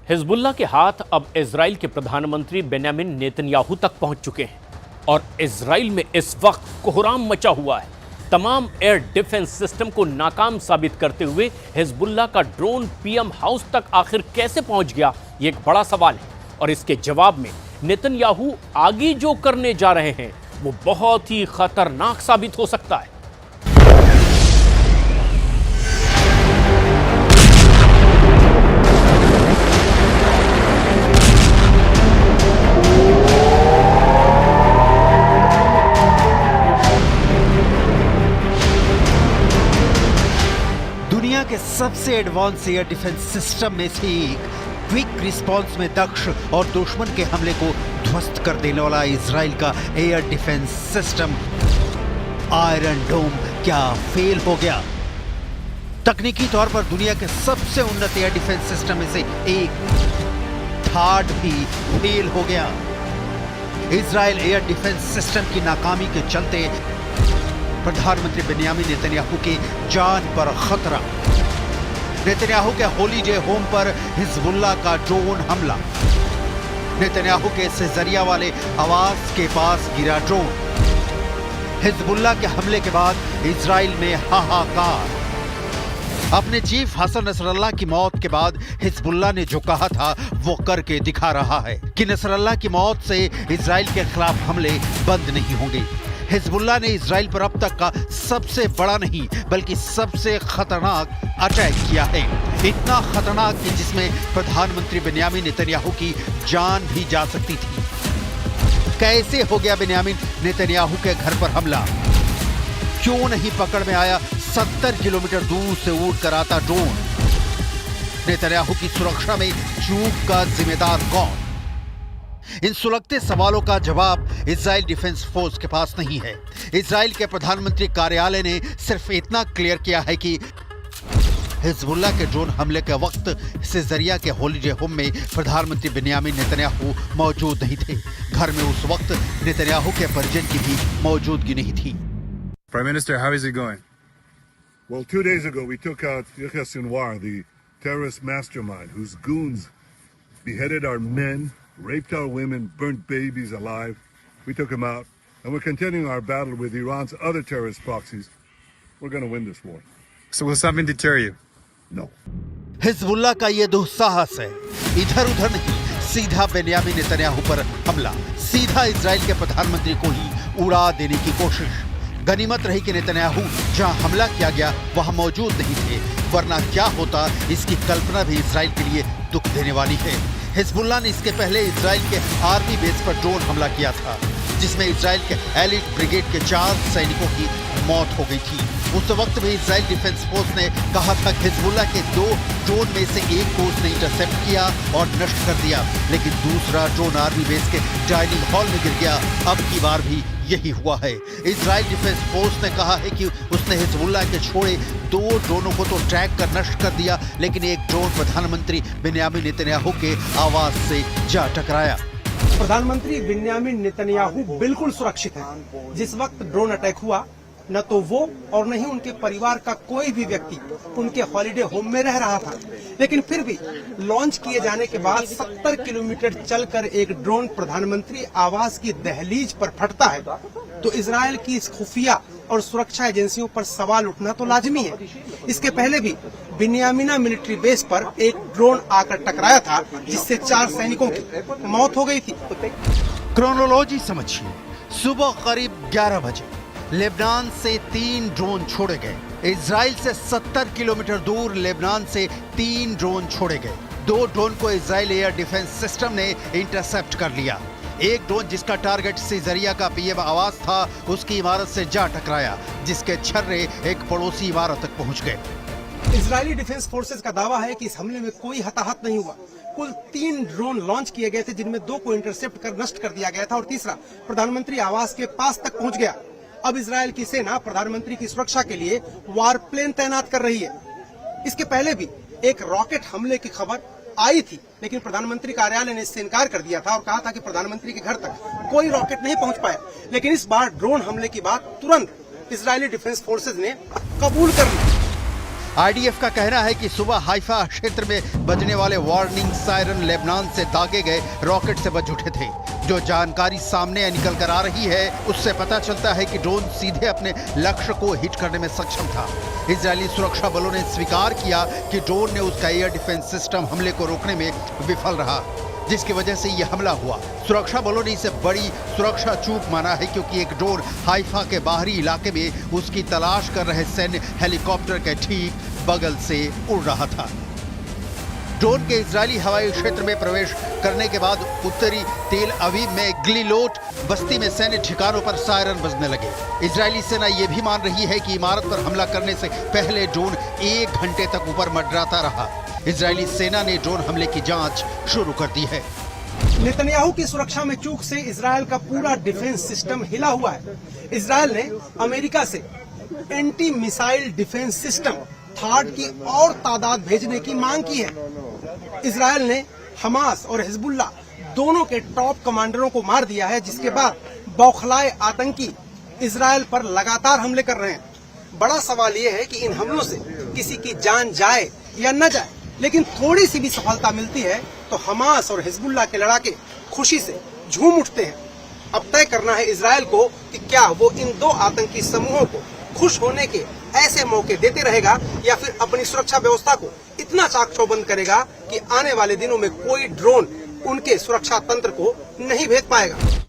Hezbollah के हाथ अब इजराइल के प्रधानमंत्री बेंयामिन नेतन्याहू तक पहुंच चुके हैं और इजराइल में इस वक्त कोहराम मचा हुआ है। तमाम एयर डिफेंस सिस्टम को नाकाम साबित करते हुए हिजबुल्लाह का ड्रोन पीएम हाउस तक आखिर कैसे पहुंच गया, ये एक बड़ा सवाल है। और इसके जवाब में नेतन्याहू आगे जो करने जा रहे हैं वो बहुत ही खतरनाक साबित हो सकता है। दुनिया के सबसे एडवांस एयर डिफेंस सिस्टम में से एक, क्विक रिस्पांस में दक्ष और दुश्मन के हमले को ध्वस्त कर देने वाला इजराइल का एयर डिफेंस सिस्टम आयरन डोम क्या फेल हो गया? तकनीकी तौर पर दुनिया के सबसे उन्नत एयर डिफेंस सिस्टम में से एक, थार्ड भी फेल हो गया। इजराइल एयर डिफेंस सिस्टम की नाकामी के चलते प्रधानमंत्री बेंयामिन नेतन्याहू की जान पर खतरा। नेतन्याहू के हॉलीडे होम पर हिजबुल्लाह का ड्रोन हमला। नेतन्याहू के सिजरिया वाले आवास के पास गिरा ड्रोन। हिजबुल्लाह के हमले के बाद इजराइल में हाहाकार। अपने चीफ हसन नसरल्लाह की मौत के बाद हिजबुल्लाह ने जो कहा था वो करके दिखा रहा है कि नसरल्लाह की मौत से इजराइल के खिलाफ हमले बंद नहीं होंगे। हिजबुल्लाह ने इजराइल पर अब तक का सबसे बड़ा नहीं बल्कि सबसे खतरनाक अटैक किया है। इतना खतरनाक कि जिसमें प्रधानमंत्री बेंयामिन नेतन्याहू की जान भी जा सकती थी। कैसे हो गया बेंयामिन नेतन्याहू के घर पर हमला? क्यों नहीं पकड़ में आया 70 किलोमीटर दूर से उड़ कर आता ड्रोन? नेतन्याहू की सुरक्षा में चूक का जिम्मेदार कौन? इन सुलगते सवालों का जवाब इजराइल डिफेंस फोर्स के पास नहीं है। इजराइल के प्रधानमंत्री कार्यालय ने सिर्फ इतना क्लियर किया है कि हिजबुल्लाह के ड्रोन हमले के वक्त सिजरिया के हॉलीडे होम में प्रधानमंत्री बेंयामिन नेतन्याहू मौजूद नहीं थे। घर में उस वक्त नेतन्याहू के परिजन की भी मौजूदगी नहीं थी। Prime Minister, how is it going? Well, 2 days ago we took out Yahya Sinwar, the terrorist mastermind whose goons beheaded our men, raped our women, burnt babies alive. We took him out, and we're continuing our battle with Iran's other terrorist proxies. We're going to win this war. So will something deter you? No. Hezbollah का ये दुस्साहस है, इधर उधर नहीं, सीधा Benjamin Netanyahu पर हमला, सीधा इजराइल के प्रधानमंत्री को ही उड़ा देने की कोशिश। गनीमत रही कि नेतन्याहू जहां हमला किया गया वहां मौजूद नहीं थे, वरना क्या होता इसकी कल्पना भी इजराइल के लिए दुख देने वाली है। हिजबुल्लाह ने इसके पहले इजराइल के आर्मी बेस पर ड्रोन हमला किया था, जिसमें इजराइल के एलिट ब्रिगेड के 4 सैनिकों की मौत हो गई थी। उस वक्त भी इजराइल डिफेंस फोर्स ने कहा था कि हिजबुल्लाह के 2 ड्रोन में से एक को उसने इंटरसेप्ट किया और नष्ट कर दिया, लेकिन दूसरा ड्रोन आर्मी बेस के डाइनिंग हॉल में गिर गया। अब की बार भी यही हुआ है। इजराइल डिफेंस फोर्स ने कहा है कि उसने हिजबुल्लाह के छोड़े 2 ड्रोनों को तो ट्रैक कर नष्ट कर दिया, लेकिन एक ड्रोन प्रधानमंत्री बेंयामिन नेतन्याहू के आवास से जा टकराया। प्रधानमंत्री बेंयामिन नेतन्याहू बिल्कुल सुरक्षित है। जिस वक्त ड्रोन अटैक हुआ न तो वो और न ही उनके परिवार का कोई भी व्यक्ति उनके हॉलीडे होम में रह रहा था, लेकिन फिर भी लॉन्च किए जाने के बाद 70 किलोमीटर चलकर एक ड्रोन प्रधानमंत्री आवास की दहलीज पर फटता है तो इजराइल की इस खुफिया और सुरक्षा एजेंसियों पर सवाल उठना तो लाजमी है। इसके पहले भी बिन्यामिना मिलिट्री बेस पर एक ड्रोन आकर टकराया था, जिससे 4 सैनिकों की मौत हो गई थी। क्रोनोलॉजी समझिए। सुबह करीब 11 बजे लेबनान से 3 ड्रोन छोड़े गए। इजराइल से 70 किलोमीटर दूर लेबनान से 3 ड्रोन छोड़े गए। 2 ड्रोन को इजराइल एयर डिफेंस सिस्टम ने इंटरसेप्ट कर लिया। एक ड्रोन जिसका टारगेट सिजरिया का पीएम आवास था, उसकी इमारत से जा टकराया, जिसके छर्रे एक पड़ोसी इमारत तक पहुंच गए। इजरायली डिफेंस फोर्सेज का दावा है कि इस हमले में कोई हताहत नहीं हुआ। कुल 3 ड्रोन लॉन्च किए गए थे, जिनमें 2 को इंटरसेप्ट कर नष्ट कर दिया गया था और तीसरा प्रधानमंत्री आवास के पास तक पहुंच गया। अब इजराइल की सेना प्रधानमंत्री की सुरक्षा के लिए वार प्लेन तैनात कर रही है। इसके पहले भी एक रॉकेट हमले की खबर आई थी, लेकिन प्रधानमंत्री कार्यालय ने इससे इनकार कर दिया था और कहा था कि प्रधानमंत्री के घर तक कोई रॉकेट नहीं पहुंच पाया। लेकिन इस बार ड्रोन हमले की बात तुरंत इजरायली डिफेंस फोर्सेज ने कबूल कर ली। आईडीएफ का कहना है कि सुबह हाइफा क्षेत्र में बजने वाले वार्निंग सायरन लेबनान से दागे गए रॉकेट से बज उठे थे। जो जानकारी सामने निकल कर आ रही है उससे पता चलता है कि ड्रोन सीधे अपने लक्ष्य को हिट करने में सक्षम था। इजरायली सुरक्षा बलों ने स्वीकार किया कि ड्रोन ने उसका एयर डिफेंस सिस्टम हमले को रोकने में विफल रहा, जिसकी वजह से यह हमला हुआ। सुरक्षा बलों ने इसे बड़ी सुरक्षा चूक माना है, क्योंकि एक ड्रोन हाइफा के बाहरी इलाके में उसकी तलाश कर रहे सैन्य हेलीकॉप्टर के ठीक बगल से उड़ रहा था। ड्रोन के इजरायली हवाई क्षेत्र में प्रवेश करने के बाद उत्तरी तेल अवीव में ग्लिलोट बस्ती में सैन्य ठिकानों पर सायरन बजने लगे। इजरायली सेना यह भी मान रही है कि इमारत पर हमला करने से पहले ड्रोन 1 घंटे तक ऊपर मंडराता रहा। इजरायली सेना ने ड्रोन हमले की जांच शुरू कर दी है। नेतन्याहू की सुरक्षा में चूक से इजरायल का पूरा डिफेंस सिस्टम हिला हुआ है। इजरायल ने अमेरिका से anti missile defence system third की और तादाद भेजने की मांग की है। इजरायल ने हमास और हिजबुल्ला दोनों के टॉप कमांडरों को मार दिया है, जिसके बाद बौखलाए आतंकी इजरायल पर लगातार हमले कर रहे हैं। बड़ा सवाल यह है कि इन हमलों से किसी की जान जाए या न जाए, लेकिन थोड़ी सी भी सफलता मिलती है तो हमास और हिजबुल्ला के लड़ाके खुशी से झूम उठते हैं। अब तय करना है इजरायल को कि क्या वो इन 2 आतंकी समूहों को खुश होने के ऐसे मौके देते रहेगा या फिर अपनी सुरक्षा व्यवस्था को इतना चाक चौबंद करेगा कि आने वाले दिनों में कोई ड्रोन उनके सुरक्षा तंत्र को नहीं भेद पाएगा।